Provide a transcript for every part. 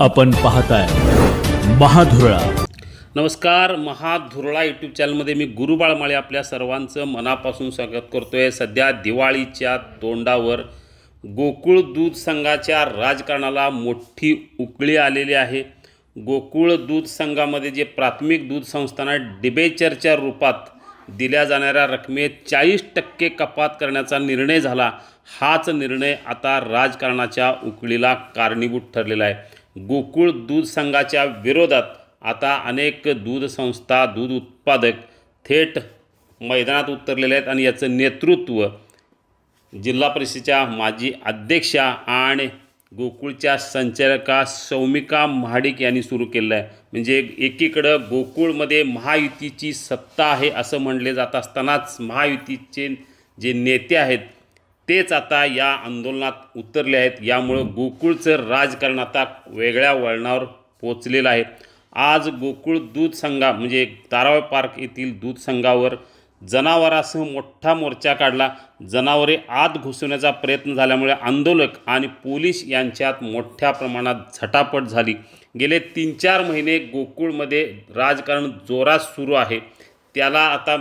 आपण पाहताय महाधुरळा। नमस्कार, महाधुरळा यूट्यूब चॅनलमध्ये मी गुरु बाळमाळे आपल्या सर्वांचं मनापासून स्वागत करतोय। सध्या दिवाळीच्या तोंडावर गोकुळ दूध संघाच्या राजकारणाला मोठी उकळी आलेली आहे। गोकुळ दूध संघामध्ये जे प्राथमिक दूध संस्थांना डिबेंचरच्या रूपात दिल्या जाणाऱ्या रकमेत 40% कपात करण्याचा निर्णय झाला। हाच निर्णय आता राजकारणाच्या उकळीला कारणीभूत ठरलेला आहे। गोकुळ दूध संघाच्या विरोधात आता अनेक दूध संस्था, दूध उत्पादक थेट मैदानात उतरलेले आहेत आणि याचं नेतृत्व जिल्हा परिषदेच्या माजी अध्यक्षा आणि गोकुळच्या संचालका शौमिका महाडिक यांनी सुरू केलं आहे। म्हणजे एकीकडे गोकुळमध्ये महायुतीची सत्ता आहे असं म्हणले जात असतानाच महायुतीचे जे नेते आहेत तेच आता या आंदोलनात उतरले आहेत। यामुळे गोकुळचं राजकारण आता वेगळ्या वळणावर पोचलेलं आहे। आज गोकुळ दूध संघा म्हणजे ताराव पार्क येथील दूध संघावर जनावरांसह मोठा मोर्चा काढला। जनावरे आत घुसवण्याचा प्रयत्न झाल्यामुळे आंदोलक आणि पोलीस यांच्यात मोठ्या प्रमाणात झटापट झाली। गेले 3-4 महिने गोकुळमध्ये राजकारण जोरात सुरू आहे। त्याला आता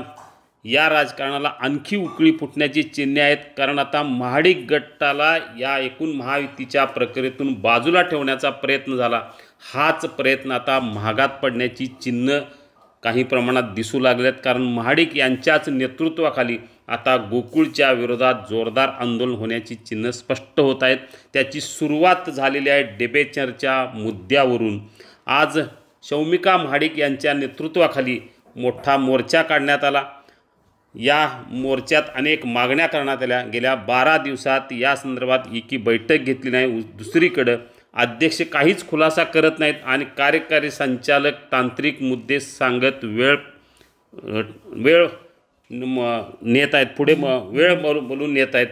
या राजकारणाला आणखी उकळी फुटण्याची चिन्हे आहेत, कारण आता महाडिक गटाला या एकूण महायुतीच्या प्रक्रियेतून बाजूला ठेवण्याचा प्रयत्न झाला। हाच प्रयत्न आता महागात पडण्याची चिन्ह काही प्रमाणात दिसू लागलेत, कारण महाडिक यांच्याच नेतृत्वाखाली आता गोकुळच्या विरोधात जोरदार आंदोलन होण्याची चिन्ह स्पष्ट होत आहेत। त्याची सुरुवात झालेली आहे डिबेंचरच्या मुद्द्यावरून। आज शौमिका महाडिक यांच्या नेतृत्वाखाली मोठा मोर्चा काढण्यात आला। या मोर्चात अनेक मागण्या करण्यात आल्या। गेल्या 12 दिवसात या संदर्भात एकी बैठक घेतली नाही। दुसरीकडे अध्यक्ष काहीच खुलासा करत नाहीत आणि कार्यकारी संचालक तांत्रिक मुद्दे सांगत वेळ नेत आहेत, पुढे वेळ बोलून नेत आहेत।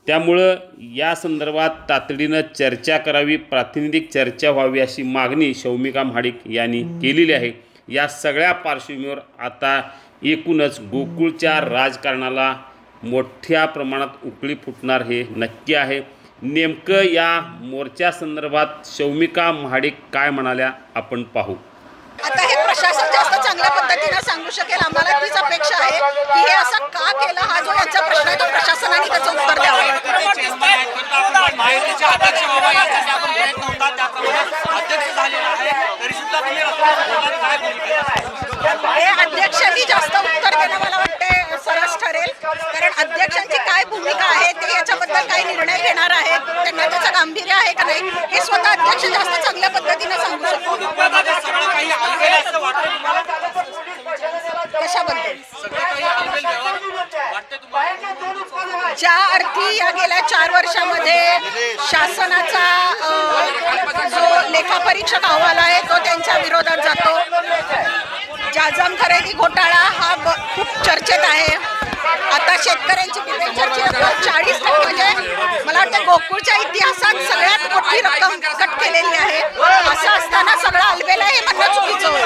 त्यामुळं या संदर्भात तातडीनं चर्चा करावी, प्रातिनिधिक चर्चा व्हावी अशी मागणी शौमिका महाडिक यांनी केलेली आहे। या सगळ्या पार्श्वभूमीवर आता एकूणच गोकुळच्या राजकारणाला मोठ्या प्रमाणात उकळी फुटणार हे नक्की आहे। नेमकं या मोर्चा संदर्भात शौमिका महाडिक काय म्हणाल्या आपण पाहू। आता हे प्रशासन जास्त चांगल्या पद्धतीने सांगू शकेल, आम्हाला तीच अपेक्षा आहे की हे असं का केलं, हा जो यांचा प्रश्न आहे तो प्रशासनाने त्याचं उत्तर द्यावं। हे अध्यक्षांनी जास्त उत्तर देणं मला वाटते सरस ठरेल, कारण अध्यक्षांची काय भूमिका आहे ते याच्याबद्दल काय निर्णय घेणार आहेत, त्यांना त्याचं गांभीर्य आहे का नाही हे स्वतः अध्यक्ष जास्त चांगल्या पद्धतीने सांगू शकतो। कशाबद्दल ज्या अर्थी या गेल्या 4 वर्षामध्ये शासनाचा जो लेखापरीक्षक अहवाल आहे तो त्यांच्या विरोधात जातो। जाजम खरेदी घोटाळा हा खूप चर्चेत आहे। आता शेतकऱ्यांची डिबेंचरची रक्कम 40% म्हणजे मला वाटतं गोकुळच्या इतिहासात सगळ्यात मोठी रक्कम कट केलेली आहे। असं असताना सगळं अलबेला हे म्हणणं चुकीचं होईल।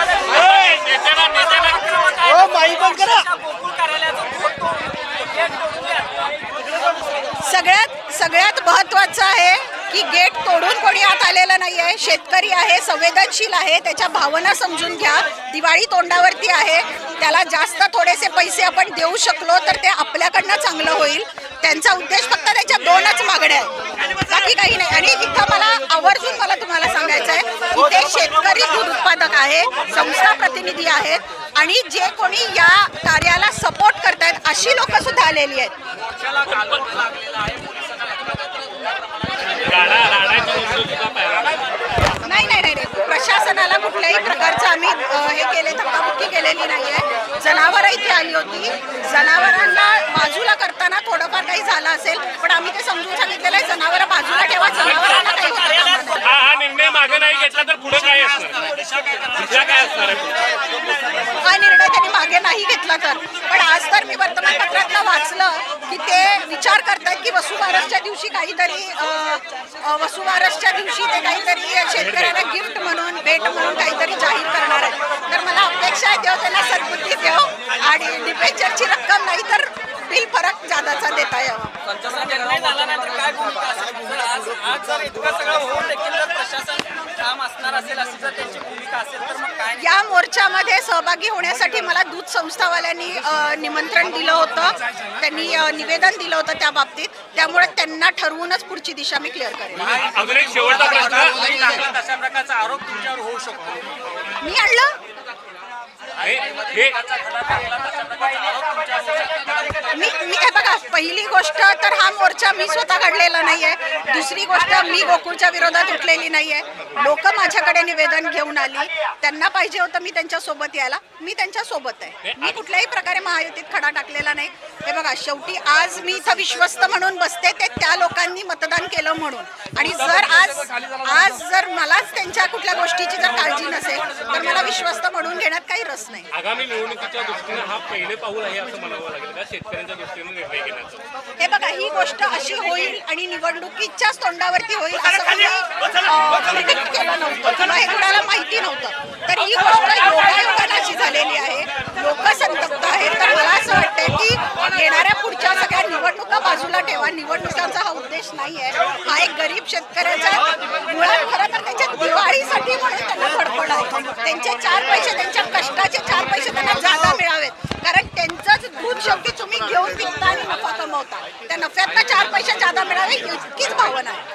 सगळ्यात महत्त्वाचं आहे की गेट तोडून कोणी आत आलेलं नाही आहे। शेतकरी आहे, संवेदनशील आहे, त्याच्या भावना समजून घ्या। दिवाळी तोंडावरती आहे, त्याला जास्त थोडेसे पैसे आपण देऊ शकलो तर ते आपल्याकडनं चांगलं होईल। त्यांचा उद्देश फक्त त्याच्या 2च मागण्या आहेत, बाकी काही नाही। आणि इथं मला आवर्जून तुम्हाला सांगायचं आहे की ते शेतकरी दूध उत्पादक आहे, संस्था प्रतिनिधी आहेत आणि जे कोणी या कार्याला सपोर्ट करतायत अशी लोक सुद्धा आलेली आहेत। नाही, प्रशासनाला कुठल्याही प्रकारचं आम्ही हे केले धक्काबुक्की केलेली नाही आहे। जनावरं इथे आली होती, जनावरांना बाजूला करताना थोडंफार काही झालं असेल, पण आम्ही ते समजून सांगितलेलं आहे जनावरं बाजूला ठेवा, जनावरांना काही होतं। हा निर्णय मागे नाही घेतला तर पुढे काय असणार? हा निर्णय त्यांनी मागे नाही घेतला तर, पण आज तर मी वर्तमानपत्रातलं वाचलं की ते विचार करतात की वसुबारसच्या दिवशी काहीतरी ते काहीतरी शेतकऱ्यांना गिफ्ट म्हणून भेट म्हणून काहीतरी जाहीर करणार आहे। तर मला अपेक्षा आहे देव त्यांना सद्बुद्धी देव आणि डिबेंचरची रक्कम नाही तर बिल फरक जादाचा देता यावा। प्रशासन काम असतं अशी जर त्यांची भूमिका असेल तर मग काय? या मोर्चामध्ये सहभागी होण्यासाठी मला दूध संस्थावाल्यांनी निमंत्रण दिलं होतं, त्यांनी निवेदन दिलं होतं त्या बाबतीत, त्यामुळे त्यांना ठरवूनच पुढची दिशा मी क्लिअर करेन. अजून एक शेवटचा प्रश्न. अशा प्रकारचा आरोप तुमच्यावर होऊ शकतो. मी आणलं मी हे बघा, पहिली गोष्ट तर हा मोर्चा मी स्वतः काढलेला नाहीये. दुसरी गोष्ट, मी गोकुळच्या विरोधात उठलेली नाहीये. लोक माझ्याकडे निवेदन घेऊन आली, त्यांना पाहिजे होतं मी त्यांच्या सोबत यायला, मी त्यांच्या सोबत आहे. मी कुठल्याही प्रकारे महायुतीत खडा टाकलेला नाही. हे बघा, शेवटी आज मी इथं विश्वस्त म्हणून बसते ते त्या लोकांनी मतदान केलं म्हणून. आणि जर आज जर मलाच त्यांच्या कुठल्या गोष्टीची जर काळजी नसेल तर मला विश्वस्त म्हणून घेण्यात काही रस नाही. आगामी निवडणुकीच्या दृष्टीने हा पहिले पाऊल आहे असं म्हणावं लागेल का शेतकऱ्यांच्या दृष्टीने निर्णय घेण्याचं? हे बघा, ही गोष्ट अशी होईल आणि निवडणुकीच्याच तोंडावरती होईल असं मी प्रिडिक्ट केलं नव्हतं किंवा हे कुणाला माहिती नव्हतं. तर ही गोष्ट योगायोगाची झालेली आहे. लोक संतप्त आहेत. तर मला असं वाटतंय की येणाऱ्या पुढच्या सगळ्या निवडणुका बाजूला ठेवा. निवडणुकांचा हा उद्देश नाही आहे. हा एक गरीब शेतकऱ्याचा मुळात खरं तर त्यांच्या दिवाळीसाठी म्हणून त्यांना फडफड आहे. त्यांचे 4 पैसे, त्यांच्या कष्टाचे 4 पैसे त्यांना जादा मिळावेत. कारण त्यांचंच दूध शेवटी तुम्ही घेऊन विकता आणि नफा कमवता. त्या नफ्यातनं 4 पैसे जादा मिळावे इतकीच भावना आहे.